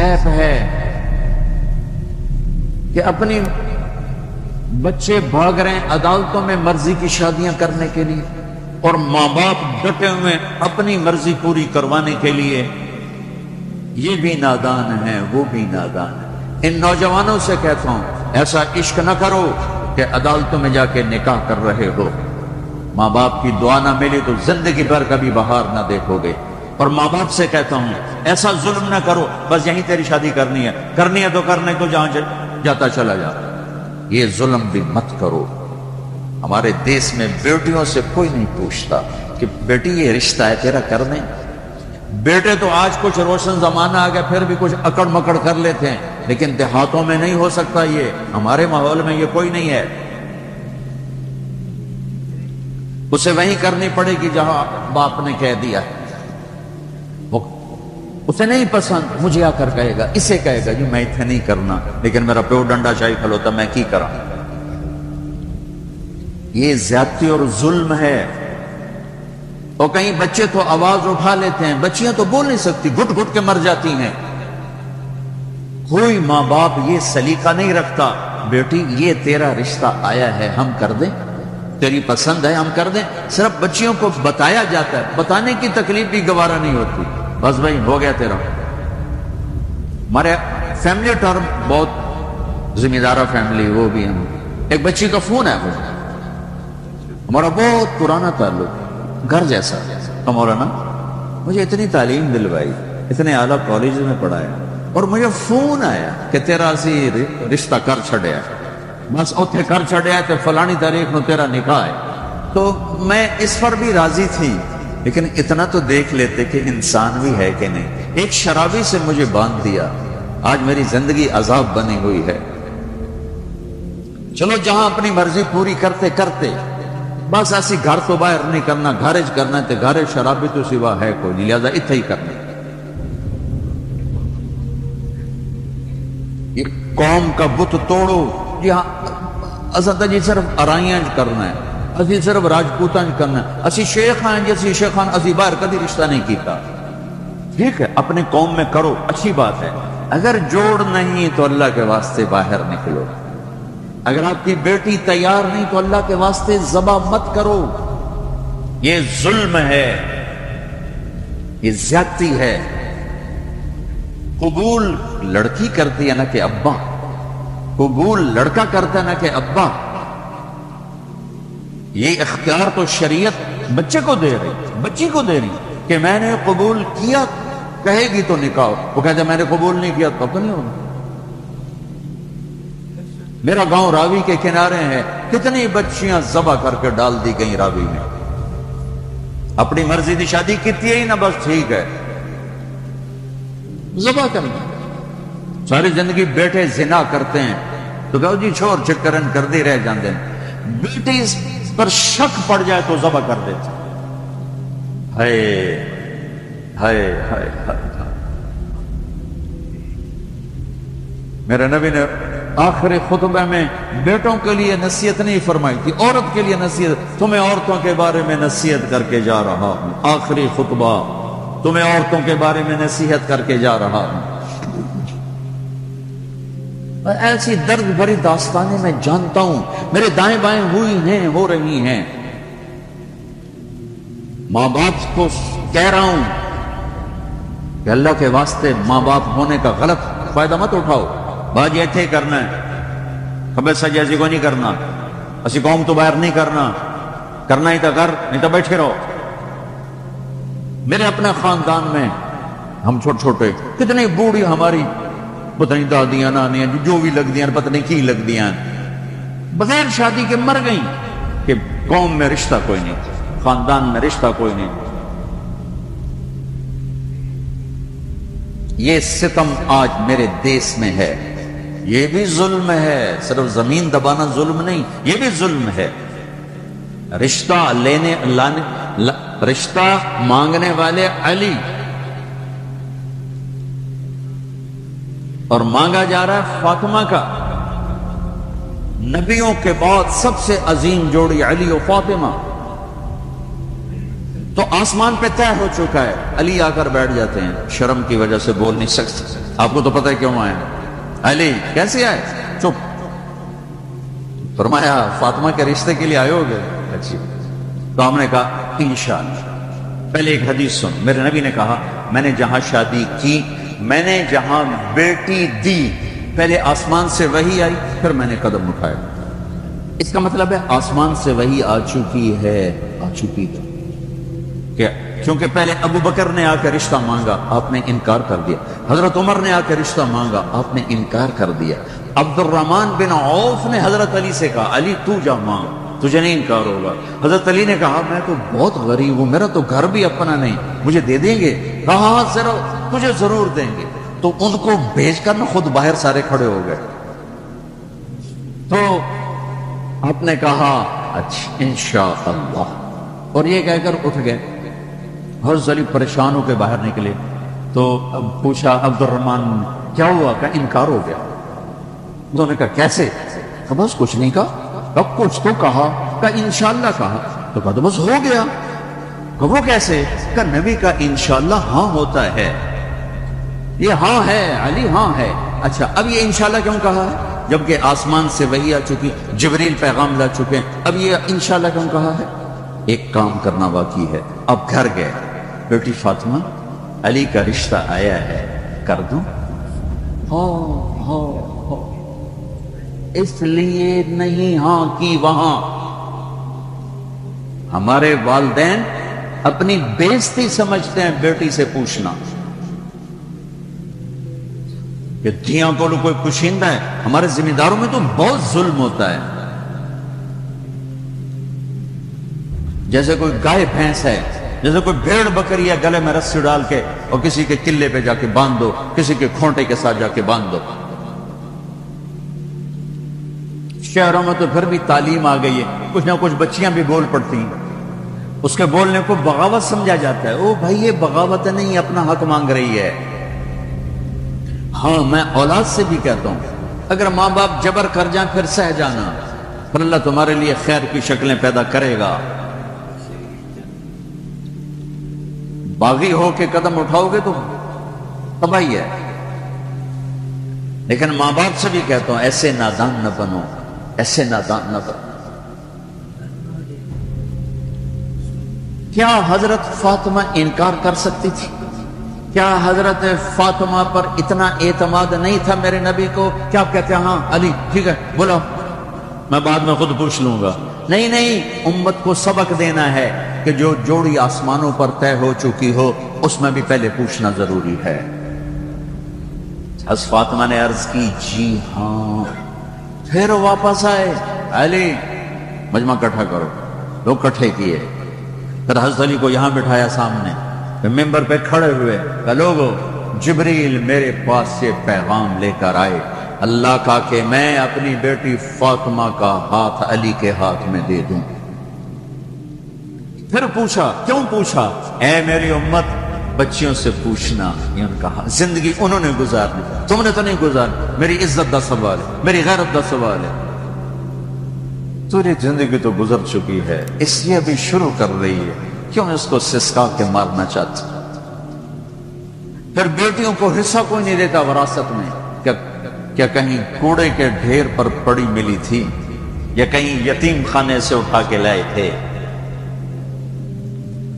عیب ہے کہ اپنی بچے بھاگ رہے ہیں عدالتوں میں مرضی کی شادیاں کرنے کے لیے، اور ماں باپ ڈٹے ہوئے اپنی مرضی پوری کروانے کے لیے۔ یہ بھی نادان ہے، وہ بھی نادان ہے۔ ان نوجوانوں سے کہتا ہوں، ایسا عشق نہ کرو کہ عدالتوں میں جا کے نکاح کر رہے ہو، ماں باپ کی دعا نہ ملی تو زندگی بھر کبھی بہار نہ دیکھو گے۔ اور ماں باپ سے کہتا ہوں، ایسا ظلم نہ کرو بس یہیں تیری شادی کرنی ہے تو کرنے تو جہاں جاتا چلا جا۔ یہ ظلم بھی مت کرو۔ ہمارے دیس میں بیٹیوں سے کوئی نہیں پوچھتا کہ بیٹی یہ رشتہ ہے تیرا کر دیں۔ بیٹے تو آج کچھ روشن زمانہ آ گیا پھر بھی کچھ اکڑ مکڑ کر لیتے ہیں، لیکن دیہاتوں میں نہیں ہو سکتا یہ، ہمارے ماحول میں یہ کوئی نہیں ہے۔ اسے وہیں کرنی پڑے گی جہاں باپ نے کہہ دیا ہے۔ اسے نہیں پسند، مجھے آ کر کہے گا، اسے کہے گا جی میں اتنے نہیں کرنا، لیکن میرا پیو ڈنڈا شاہی کھلوتا میں کی کرا۔ یہ زیادتی اور ظلم ہے۔ اور کہیں بچے تو آواز اٹھا لیتے ہیں، بچیاں تو بول نہیں سکتی، گھٹ گھٹ کے مر جاتی ہیں۔ کوئی ماں باپ یہ سلیقہ نہیں رکھتا، بیٹی یہ تیرا رشتہ آیا ہے ہم کر دیں، تیری پسند ہے ہم کر دیں۔ صرف بچیوں کو بتایا جاتا ہے، بتانے کی تکلیف بھی گوارا نہیں ہوتی، بس بھائی ہو گیا تیرا۔ ہمارے فیملی ٹرم بہت ذمہ دارہ فیملی، وہ بھی ہم ایک بچی کا فون ہے، ہمارا بہت پرانا تعلق، گھر جیسا۔ مولانا مجھے اتنی تعلیم دلوائی، اتنے اعلیٰ کالج میں پڑھایا، اور مجھے فون آیا کہ تیرا اسی رشتہ کر چھڑیا، بس اتنے کر چھڑیا تو فلانی تاریخ نو تیرا نکاح ہے۔ تو میں اس پر بھی راضی تھی، لیکن اتنا تو دیکھ لیتے کہ انسان بھی ہے کہ نہیں۔ ایک شرابی سے مجھے باندھ دیا، آج میری زندگی عذاب بنی ہوئی ہے۔ چلو جہاں اپنی مرضی پوری کرتے کرتے، بس ایسی گھر تو باہر نہیں کرنا، گھرج کرنا ہے تو گھرج، شرابی تو سوا ہے کوئی، لہذا اتنا ہی کرنا۔ یہ قوم کا بت توڑو، یہاں اصل جی صرف ارائیاں کرنا ہے، اسی صرف راجپوتاں کرنا ہے، اسی شیخ ہیں جیسی شیخان، اسی باہر کدی رشتہ نہیں کیتا۔ ٹھیک ہے اپنے قوم میں کرو، اچھی بات ہے، اگر جوڑ نہیں تو اللہ کے واسطے باہر نکلو۔ اگر آپ کی بیٹی تیار نہیں تو اللہ کے واسطے ذبح مت کرو۔ یہ ظلم ہے، یہ زیادتی ہے۔ قبول لڑکی کرتی ہے نہ کہ ابا، قبول لڑکا کرتا ہے نہ کہ ابا۔ یہ اختیار تو شریعت بچے کو دے رہی، بچی کو دے رہی کہ میں نے قبول کیا، کہے گی تو نکاح۔ وہ کہتے ہیں میں نے قبول نہیں کیا تو نہیں ہوگا۔ میرا گاؤں راوی کے کنارے ہے، کتنی بچیاں ذبح کر کے ڈال دی گئیں راوی میں۔ اپنی مرضی کی شادی کیتی ہے ہی نہ، بس ٹھیک ہے، ذبح کرنا۔ ساری زندگی بیٹے زنا کرتے ہیں تو کہو جی چھوڑ چکرن کر دے رہ جاندے ہیں، بیٹی پر شک پڑ جائے تو ذبح کر دیتے۔ ہائے ہائے ہائے ہائے۔ میرے نبی نے آخری خطبہ میں بیٹوں کے لیے نصیحت نہیں فرمائی تھی، عورت کے لیے نصیحت۔ تمہیں عورتوں کے بارے میں نصیحت کر کے جا رہا ہوں، آخری خطبہ تمہیں عورتوں کے بارے میں نصیحت کر کے جا رہا ہوں۔ ایسی درد بھری داستانیں میں جانتا ہوں، میرے دائیں بائیں ہوئی ہیں، ہو رہی ہیں۔ ماں باپ کو کہہ رہا ہوں کہ اللہ کے واسطے ماں باپ ہونے کا غلط فائدہ مت اٹھاؤ۔ باجی ایتھے کرنا ہے، خبر سج ایسی کو نہیں کرنا، اسی قوم تو باہر نہیں کرنا، کرنا ہی تو کر، نہیں تو بیٹھے رہو۔ میرے اپنے خاندان میں ہم چھوٹے چھوٹے کتنی بوڑھی ہماری پتہ نہیں دادیاں نانیاں جو بھی لگ دیاں، پتہ نہیں کی لگ دیاں، بغیر شادی کے مر گئیں کہ قوم میں رشتہ کوئی نہیں، خاندان میں رشتہ کوئی نہیں۔ یہ ستم آج میرے دیس میں ہے، یہ بھی ظلم ہے، صرف زمین دبانا ظلم نہیں، یہ بھی ظلم ہے۔ رشتہ رشتہ مانگنے والے علی، اور مانگا جا رہا ہے فاطمہ کا۔ نبیوں کے بعد سب سے عظیم جوڑی علی و فاطمہ، تو آسمان پہ طے ہو چکا ہے. علی آ کر بیٹھ جاتے ہیں, شرم کی وجہ سے بول نہیں سکتے. آپ کو تو پتہ ہے کیوں آئے ہیں. علی کیسے آئے؟ چپ. فرمایا فاطمہ کے رشتے کے لیے آئے ہو گئے. اچھی. تو ہم نے کہا انشاءاللہ. پہلے ایک حدیث سن. میرے نبی نے کہا میں نے جہاں شادی کی, میں نے جہاں بیٹی دی, پہلے آسمان سے وحی آئی, پھر میں نے قدم اٹھایا. اس کا مطلب ہے آسمان سے وحی آ چکی ہے, آ چکی ہے. کیونکہ پہلے ابو بکر نے آ کے رشتہ مانگا, آپ نے انکار کر دیا. حضرت عمر نے آ کے رشتہ مانگا, آپ نے انکار کر دیا. عبد الرحمن بن عوف نے حضرت علی سے کہا علی تو جا مانگ, تجھے نہیں انکار ہوگا. حضرت علی نے کہا میں تو بہت غریب ہوں, میرا تو گھر بھی اپنا نہیں, مجھے دے دیں گے؟ کہا ذرا تجھے ضرور دیں گے. تو ان کو بھیج کر نہ خود باہر سارے کھڑے ہو گئے. تو آپ نے کہا اچھا انشاءاللہ, اور یہ کہہ کر اٹھ گئے. حضرت علی پریشان ہو کے باہر نکلے. تو اب پوچھا عبد الرحمن کیا ہوا؟ کہ انکار ہو گیا. انہوں نے کہا کیسے؟ کہ بس کچھ نہیں کہا. اب کچھ تو کہا. کہ انشاءاللہ کہا. تو کہا تو بس ہو گیا. کہ وہ کیسے؟ کہ نبی کا انشاءاللہ ہاں ہوتا ہے. یہ ہاں ہے علی, ہاں ہے. اچھا اب یہ انشاءاللہ کیوں کہا ہے جبکہ آسمان سے وحی آ چکی, جبریل پیغام لا چکے ہیں؟ اب یہ انشاءاللہ کیوں کہا ہے؟ ایک کام کرنا باقی ہے. اب گھر گئے, بیٹی فاطمہ علی کا رشتہ آیا ہے, کر دوں؟ ہاں اس لیے نہیں ہاں کی وہاں. ہمارے والدین اپنی بےزتی سمجھتے ہیں بیٹی سے پوچھنا کہ دھیاں کو کوئی پوشیندہ ہے. ہمارے ذمہ داروں میں تو بہت ظلم ہوتا ہے. جیسے کوئی گائے بھینس ہے, جیسے کوئی بھیڑ بکری ہے, گلے میں رسی ڈال کے اور کسی کے قلعے پہ جا کے باندھ دو, کسی کے کھونٹے کے ساتھ جا کے باندھ دو. شہروں میں تو پھر بھی تعلیم آ گئی ہے, کچھ نہ کچھ بچیاں بھی بول پڑتی ہیں, اس کے بولنے کو بغاوت سمجھا جاتا ہے. او بھائی یہ بغاوت نہیں, اپنا حق مانگ رہی ہے. ہاں میں اولاد سے بھی کہتا ہوں اگر ماں باپ جبر کر جائیں پھر سہ جانا, پھر اللہ تمہارے لیے خیر کی شکلیں پیدا کرے گا. باغی ہو کے قدم اٹھاؤ گے تو تباہی ہے. لیکن ماں باپ سے بھی کہتا ہوں ایسے نادان نہ بنو, ایسے نادان نہ بنو. کیا حضرت فاطمہ انکار کر سکتی تھی؟ کیا حضرت فاطمہ پر اتنا اعتماد نہیں تھا میرے نبی کو؟ کیا آپ کہتے ہیں ہاں علی ٹھیک ہے بولو, میں بعد میں خود پوچھ لوں گا؟ نہیں, امت کو سبق دینا ہے کہ جو جوڑی آسمانوں پر طے ہو چکی ہو اس میں بھی پہلے پوچھنا ضروری ہے. حضرت فاطمہ نے عرض کی جی ہاں. پھر واپس آئے, علی مجمع اکٹھا کرو. لوگ اکٹھے کیے, پھر حضرت علی کو یہاں بٹھایا سامنے, پھر ممبر پہ کھڑے ہوئے کہ لوگو جبریل میرے پاس سے پیغام لے کر آئے اللہ کا کہ میں اپنی بیٹی فاطمہ کا ہاتھ علی کے ہاتھ میں دے دوں. پھر پوچھا, کیوں پوچھا؟ اے میری امت بچیوں سے پوچھنا, یہ ان کا زندگی انہوں نے گزارنی, تم نے تو نہیں گزارنی. میری عزت دا سوال ہے, میری غیرت دا سوال ہے. تیری زندگی تو گزر چکی ہے, اس لیے بھی شروع کر رہی ہے, کیوں اس کو سسکا کے مارنا چاہتی؟ پھر بیٹیوں کو حصہ کوئی نہیں دیتا وراثت میں. کیا کہیں کوڑے کے ڈھیر پر پڑی ملی تھی, یا کہیں یتیم خانے سے اٹھا کے لائے تھے,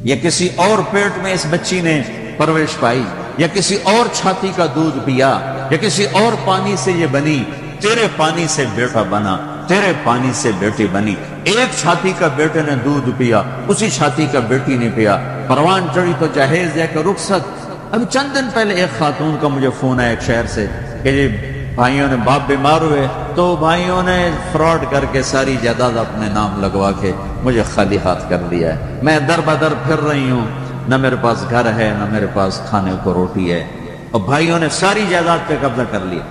یا کسی اور پیٹ میں اس بچی نے پرورش پائی, یا کسی اور چھاتی کا دودھ پیا, یا کسی اور پانی سے یہ بنی. تیرے پانی سے بیٹا بنا, تیرے پانی سے بیٹی بنی. ایک چھاتی کا بیٹے نے دودھ پیا, اسی چھاتی کا بیٹی نے پیا. پروان چڑھی تو جہیز ہے کہ رخصت. ابھی چند دن پہلے ایک خاتون کا مجھے فون آیا ایک شہر سے کہ بھائیوں نے باپ بیمار ہوئے تو بھائیوں نے فراڈ کر کے ساری جائیداد اپنے نام لگوا کے مجھے خالی ہاتھ کر دیا ہے. میں در بدر پھر رہی ہوں, نہ میرے پاس گھر ہے, نہ میرے پاس کھانے کو روٹی ہے, اور بھائیوں نے ساری جائیداد پہ قبضہ کر لیا.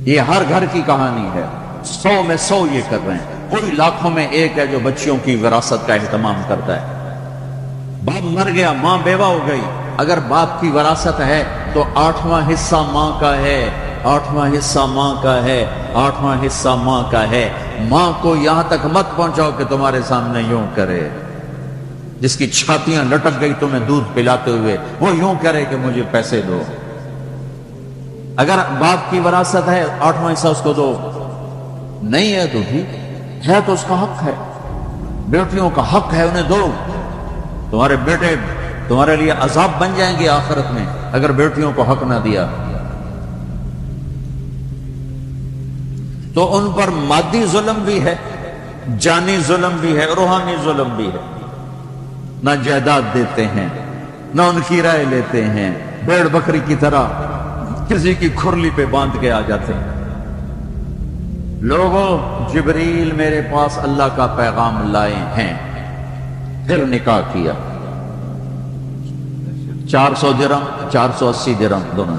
یہ ہر گھر کی کہانی ہے, 100 میں 100 یہ کر رہے ہیں. کوئی لاکھوں میں ایک ہے جو بچیوں کی وراثت کا اہتمام کرتا ہے. باپ مر گیا, ماں بیوہ ہو گئی, اگر باپ کی وراثت ہے تو 8واں حصہ ماں کا ہے, 8واں حصہ ماں کا ہے, 8واں حصہ ماں کا ہے. ماں کو یہاں تک مت پہنچاؤ کہ تمہارے سامنے یوں کرے. جس کی چھاتیاں لٹک گئی تمہیں دودھ پلاتے ہوئے، وہ یوں کرے کہ مجھے پیسے دو۔ اگر باپ کی وراثت ہے 8واں حصہ اس کو دو، نہیں ہے تو ٹھیک ہے، تو اس کا حق ہے، بیٹیوں کا حق ہے، انہیں دو۔ تمہارے بیٹے تمہارے لیے عذاب بن جائیں گے آخرت میں اگر بیٹیوں کو حق نہ دیا۔ تو ان پر مادی ظلم بھی ہے، جانی ظلم بھی ہے، روحانی ظلم بھی ہے۔ نہ جائیداد دیتے ہیں، نہ ان کی رائے لیتے ہیں، بھیڑ بکری کی طرح کسی کی کھرلی پہ باندھ کے آ جاتے ہیں۔ لوگوں، جبریل میرے پاس اللہ کا پیغام لائے ہیں، پھر نکاح کیا۔ 400 درہم، 480 درہم دونوں۔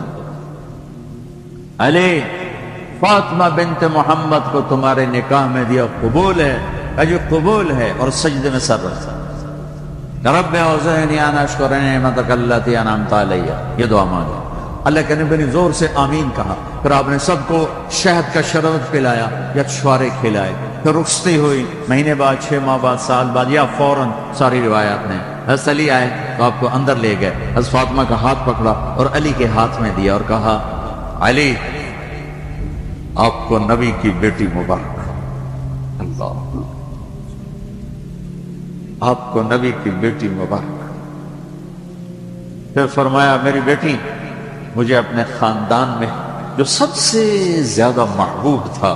علی، فاطمہ بنت محمد کو تمہارے نکاح میں دیا، قبول ہے؟ اجو قبول ہے، اور سجدے میں سر رکھا۔ رب اوزعنی ان اشکر نعمتک التی انعمت علی، یہ دعا مانگی۔ اللہ کے نبی نے زور سے آمین کہا، پھر آپ نے سب کو شہد کا شربت پلایا یا چھوارے کھلائے، پھر رخصتی ہوئی، مہینے بعد، 6 ماہ بعد، سال بعد، یا فوراً، ساری روایات میں۔ حضرت علی آئے تو آپ کو اندر لے گئے، حضرت فاطمہ کا ہاتھ پکڑا اور علی کے ہاتھ میں دیا اور کہا، علی، آپ کو نبی کی بیٹی مبارک۔ اللہ، آپ کو نبی کی بیٹی مبارک۔ پھر فرمایا، میری بیٹی، مجھے اپنے خاندان میں جو سب سے زیادہ محبوب تھا،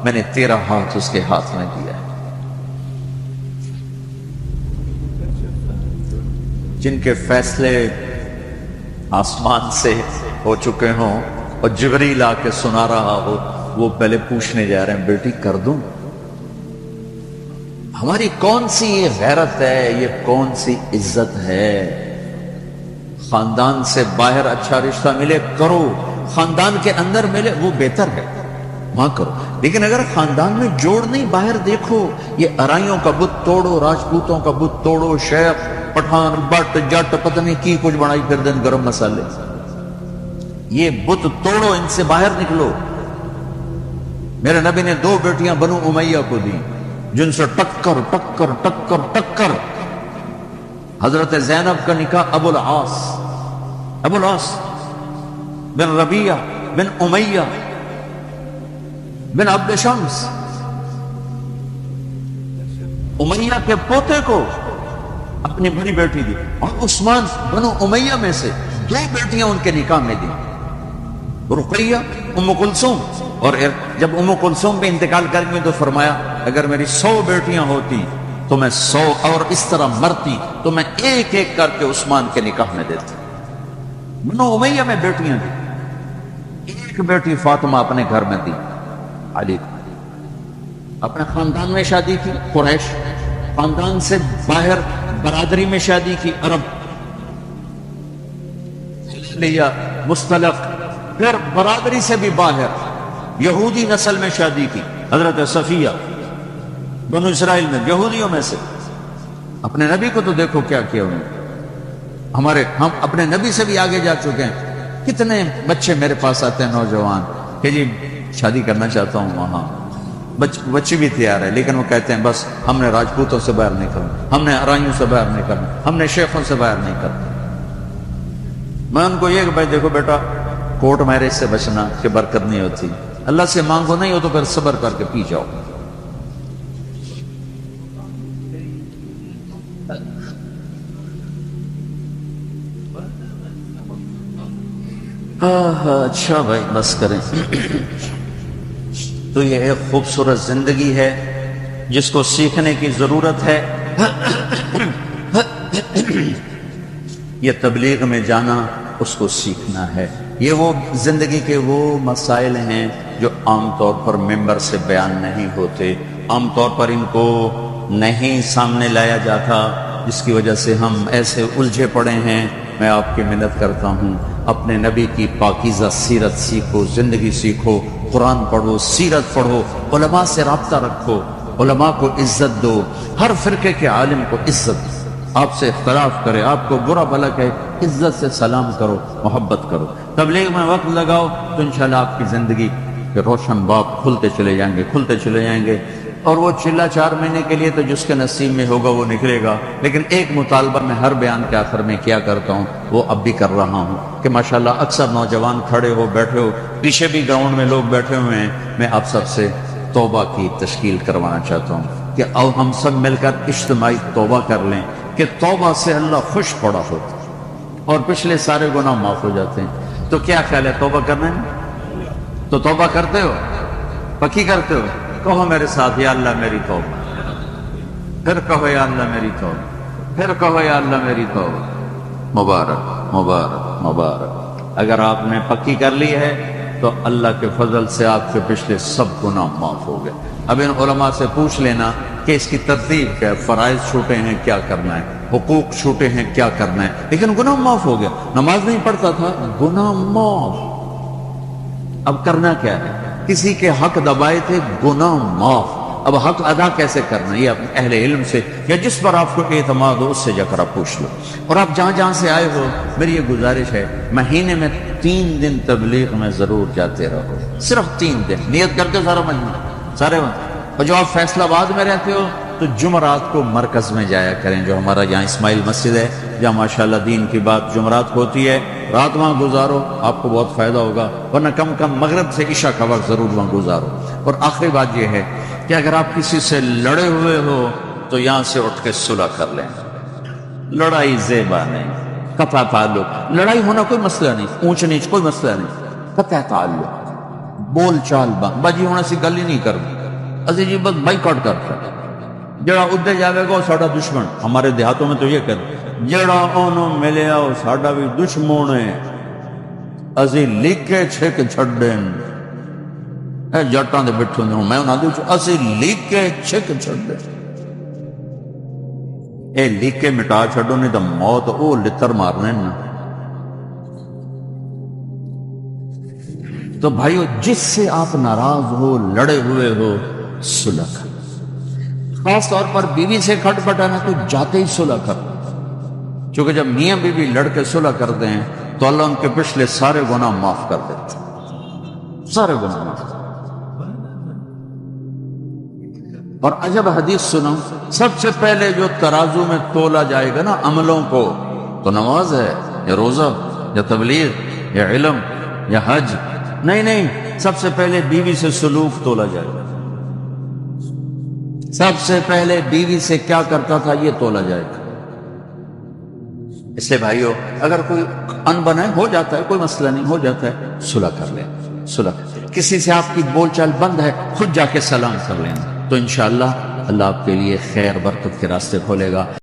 میں نے تیرا ہاتھ اس کے ہاتھ میں دیا ہے۔ جن کے فیصلے آسمان سے ہو چکے ہوں اور جبریل آ کے سنا رہا ہو، وہ پہلے پوچھنے جا رہے ہیں، بیٹی کر دوں؟ ہماری کون سی یہ غیرت ہے، یہ کون سی عزت ہے؟ خاندان سے باہر اچھا رشتہ ملے کرو، خاندان کے اندر ملے وہ بہتر ہے، وہاں کرو۔ لیکن اگر خاندان میں جوڑ نہیں، باہر دیکھو، یہ ارائیوں کا بت توڑو، راجپوتوں کا بت توڑو، شیخ، پٹھان، بٹ، جٹ، پتہ نہیں کی کچھ بنائی پھر دن گرم مسالے، یہ بت توڑو، ان سے باہر نکلو۔ میرے نبی نے 2 بیٹیاں بنو امیہ کو دی، جن سے ٹکر ٹکر ٹکر ٹکر۔ حضرت زینب کا نکاح ابو العاص بن ربیعہ بن امیہ بن عبد شمس، امیہ کے پوتے کو اپنی بڑی بیٹی دی، اور عثمان بنو امیہ میں سے 2 بیٹیاں ان کے نکاح میں دی، رقیہ، ام کلثوم۔ اور جب ام کلثوم پہ انتقال کر گئی تو فرمایا، اگر میری 100 بیٹیاں ہوتی تو میں 100 اور اس طرح مرتی تو میں ایک ایک کر کے عثمان کے نکاح میں دیتا۔ بنو امیہ میں بیٹیاں دی، ایک بیٹی فاطمہ اپنے گھر میں دی علی کو، اپنے خاندان میں شادی کی قریش، خاندان سے باہر برادری میں شادی کی عرب، لیا مستلق، پھر برادری سے بھی باہر یہودی نسل میں شادی کی، حضرت صفیہ بنو اسرائیل میں، یہودیوں میں سے۔ اپنے نبی کو تو دیکھو کیا کیا انہوں نے۔ ہم اپنے نبی سے بھی آگے جا چکے ہیں۔ کتنے بچے میرے پاس آتے ہیں نوجوان کہ جی شادی کرنا چاہتا ہوں، وہاں بچی بھی تیار ہے، لیکن وہ کہتے ہیں بس ہم نے راجپوتوں سے باہر نہیں کرنا، ہم نے ارائیوں سے باہر نہیں کرنا، ہم نے شیخوں سے باہر نہیں کرنا۔ میں ان کو یہ کہ بھائی دیکھو بیٹا، کورٹ میرج سے بچنا کہ برکت نہیں ہوتی، اللہ سے مانگو، نہیں ہو تو پھر صبر کر کے پی جاؤ۔ اچھا بھائی بس کریں۔ تو یہ ایک خوبصورت زندگی ہے جس کو سیکھنے کی ضرورت ہے۔ یہ تبلیغ میں جانا، اس کو سیکھنا ہے۔ یہ وہ زندگی کے وہ مسائل ہیں جو عام طور پر ممبر سے بیان نہیں ہوتے، عام طور پر ان کو نہیں سامنے لایا جاتا، جس کی وجہ سے ہم ایسے الجھے پڑے ہیں۔ میں آپ کی منت کرتا ہوں، اپنے نبی کی پاکیزہ سیرت سیکھو، زندگی سیکھو، قرآن پڑھو، سیرت پڑھو، علماء سے رابطہ رکھو، علماء کو عزت دو، ہر فرقے کے عالم کو عزت دو، آپ سے اختلاف کرے، آپ کو برا بھلا کہے، عزت سے سلام کرو، محبت کرو، تبلیغ میں وقت لگاؤ، تو انشاءاللہ آپ کی زندگی کے روشن باب کھلتے چلے جائیں گے، کھلتے چلے جائیں گے۔ اور وہ چلا 4 مہینے کے لیے تو جس کے نصیب میں ہوگا وہ نکلے گا. لیکن ایک مطالبہ میں ہر بیان کے آخر میں کیا کرتا ہوں، وہ اب بھی کر رہا ہوں کہ ماشاءاللہ اکثر نوجوان کھڑے ہو بیٹھے ہو، پیچھے بھی گراؤنڈ میں لوگ بیٹھے ہوئے ہیں، میں آپ سب سے توبہ کی تشکیل کروانا چاہتا ہوں کہ آؤ ہم سب مل کر اجتماعی توبہ کر لیں کہ توبہ سے اللہ خوش پڑا ہوتا اور پچھلے سارے گناہ معاف ہو جاتے ہیں. تو کیا خیال ہے، توبہ کرنا ہے؟ تو توبہ کرتے ہو، پکی کرتے ہو؟ کہو میرے ساتھ، یا اللہ میری توبہ. پھر کہو یا اللہ میری توبہ. پھر کہو یا اللہ میری توبہ. مبارک مبارک مبارک. اگر آپ نے پکی کر لی ہے تو اللہ کے فضل سے آپ کے پچھلے سب گناہ معاف ہو گئے. اب ان علماء سے پوچھ لینا کہ اس کی ترتیب کیا ہے، فرائض چھوٹے ہیں کیا کرنا ہے، حقوق چھوٹے ہیں کیا کرنا ہے. لیکن گناہ معاف ہو گیا. نماز نہیں پڑھتا تھا، گناہ معاف. اب کرنا کیا ہے، کسی کے حق دبائے تھے، گناہ معاف. اب حق ادا کیسے کرنا، یہ اہل علم سے یا جس پر آپ کو اعتماد ہو اس سے جا کر آپ پوچھ لو. اور آپ جہاں جہاں سے آئے ہو، میری یہ گزارش ہے، مہینے میں 3 دن تبلیغ میں ضرور جاتے رہو. صرف 3 دن نیت کر کے سارا مجموعہ سارے. اور جو آپ فیصل آباد میں رہتے ہو تو جمعرات کو مرکز میں جایا کریں، جو ہمارا یہاں اسماعیل مسجد ہے جہاں ماشاءاللہ دین کی بات جمعرات کو ہوتی ہے. رات وہاں گزارو، آپ کو بہت فائدہ ہوگا. ورنہ کم کم مغرب سے عشاء کا وقت ضرور وہاں گزارو. اور آخری بات یہ ہے کہ اگر آپ کسی سے لڑے ہوئے ہو تو یہاں سے اٹھ کے صلح کر لیں. لڑائی زیبا نہیں، قطع تعلق. لڑائی ہونا کوئی مسئلہ نہیں، اونچ نیچ کوئی مسئلہ نہیں، قطع تعلق. بول چال باجی ہونا سی گل ہی نہیں کرنی. اسی جی بس بائیکاٹ کرتا جڑا ادھر جاوے گا وہ ساڈا دشمن. ہمارے دیہاتوں میں تو یہ کہتے جڑا انہوں ملیا وہ ساڈا بھی دشمن ہے، اسی لکھے چھک چھڈن. اے جٹاں دے بیٹھے ہوں میں انہاں دے اسی لکھے چھک چھڈن. اے لکھے مٹا چھڈو نہیں تو موت او لتر مارنے نا. تو بھائیو جس سے آپ ناراض ہو، لڑے ہوئے ہو، صلح کر. خاص طور پر بیوی سے کھٹ پٹانا تو جاتے ہی صلح کر. چونکہ جب میاں بیوی لڑ کے صلح کرتے ہیں تو اللہ ان کے پچھلے سارے گناہ معاف کر دیتے ہیں، سارے گناہ معاف. اور عجب حدیث سنو، سب سے پہلے جو ترازو میں تولا جائے گا نا عملوں کو، تو نماز ہے یا روزہ یا تبلیغ یا علم یا حج نہیں، سب سے پہلے بیوی سے سلوک تولا جائے گا. سب سے پہلے بیوی سے کیا کرتا تھا یہ تولا جائے گا. اس لیے بھائیو اگر کوئی ان بنا ہو جاتا ہے، کوئی مسئلہ نہیں، ہو جاتا ہے، صلح کر لیں. صلح. کسی سے آپ کی بول چال بند ہے، خود جا کے سلام کر لینا، تو انشاءاللہ اللہ آپ کے لیے خیر برکت کے راستے کھولے گا.